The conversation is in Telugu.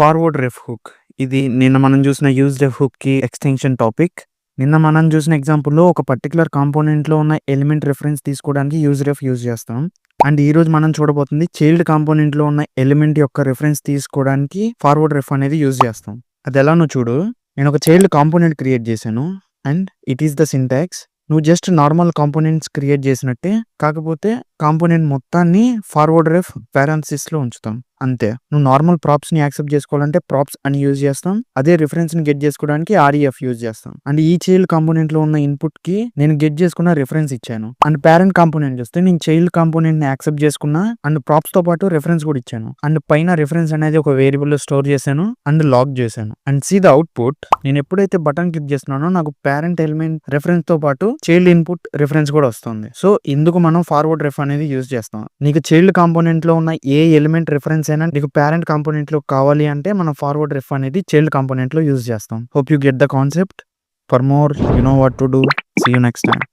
Forward ref hook. ఇది నిన్న మనం చూసిన యూజ్ రెఫ్ హుక్‌కి ఎక్స్‌టెన్షన్ టాపిక్. నిన్న మనం చూసిన ఎగ్జాంపుల్‌లో ఒక పర్టిక్యులర్ కాంపోనెంట్‌లో ఉన్న ఎలిమెంట్ రిఫరెన్స్ తీసుకోవడానికి యూజ్ రెఫ్ యూజ్ చేస్తాం. అండ్ ఈరోజు మనం చూడబోతుంది చైల్డ్ కాంపోనెంట్‌లో ఉన్న ఎలిమెంట్ యొక్క రిఫరెన్స్ తీసుకోవడానికి ఫార్వర్డ్ రెఫ్ అనేది యూజ్ చేస్తాం. అదెలానో చూడు. నేను ఒక చైల్డ్ కాంపోనెంట్ క్రియేట్ చేశాను. And it is the syntax. నువ్వు జస్ట్ నార్మల్ కాంపోనెంట్స్ క్రియేట్ చేసినట్టే, కాకపోతే కాంపోనెంట్ మొత్తాన్ని ఫార్వర్డ్ రెఫ్ పారాంథసిస్‌లో ఉంచుతాం. అంతే. నువ్వు నార్మల్ ప్రాప్స్‌ని యాక్సెప్ట్ చేసుకోవాలంటే ప్రాప్స్ అని యూజ్ చేస్తాం. అదే రిఫరెన్స్‌ని గెట్ చేసుకోవడానికి ఆర్‌ఈఎఫ్ యూజ్ చేస్తాం. అండ్ ఈ చైల్డ్ కాంపోనెంట్‌లో ఉన్న ఇన్‌పుట్‌కి నేను గెట్ చేసుకున్న రిఫరెన్స్ ఇచ్చాను. అండ్ పేరెంట్ కాంపోనెంట్ చూస్తే నేను చైల్డ్ కాంపోనెంట్‌ని యాక్సెప్ట్ చేసుకున్నా. అండ్ ప్రాప్స్‌తో పాటు రిఫరెన్స్ కూడా ఇచ్చాను. అండ్ పైన రిఫరెన్స్ అనేది ఒక వేరియబుల్‌లో స్టోర్ చేశాను. అండ్ లాక్ చేశాను. And see the output. నేను ఎప్పుడైతే బటన్ క్లిక్ చేస్తున్నానో నాకు పేరెంట్ ఎలిమెంట్ రిఫరెన్స్‌తో పాటు చైల్డ్ ఇన్పుట్ రిఫరెన్స్ కూడా వస్తుంది. సో ఇందుకు మనం ఫార్వర్డ్ రెఫ్ అనేది యూజ్ చేస్తాం. నీకు చైల్డ్ కాంపోనెంట్‌లో ఉన్న ఏ ఎలిమెంట్ రిఫరెన్స్ అయినా నీకు పేరెంట్ కాంపోనెంట్‌లో కావాలి అంటే మనం ఫార్వర్డ్ రెఫ్ అనేది చైల్డ్ కాంపోనెంట్‌లో యూజ్ చేస్తాం. Hope you get the concept. For more you know what to do. See you next time.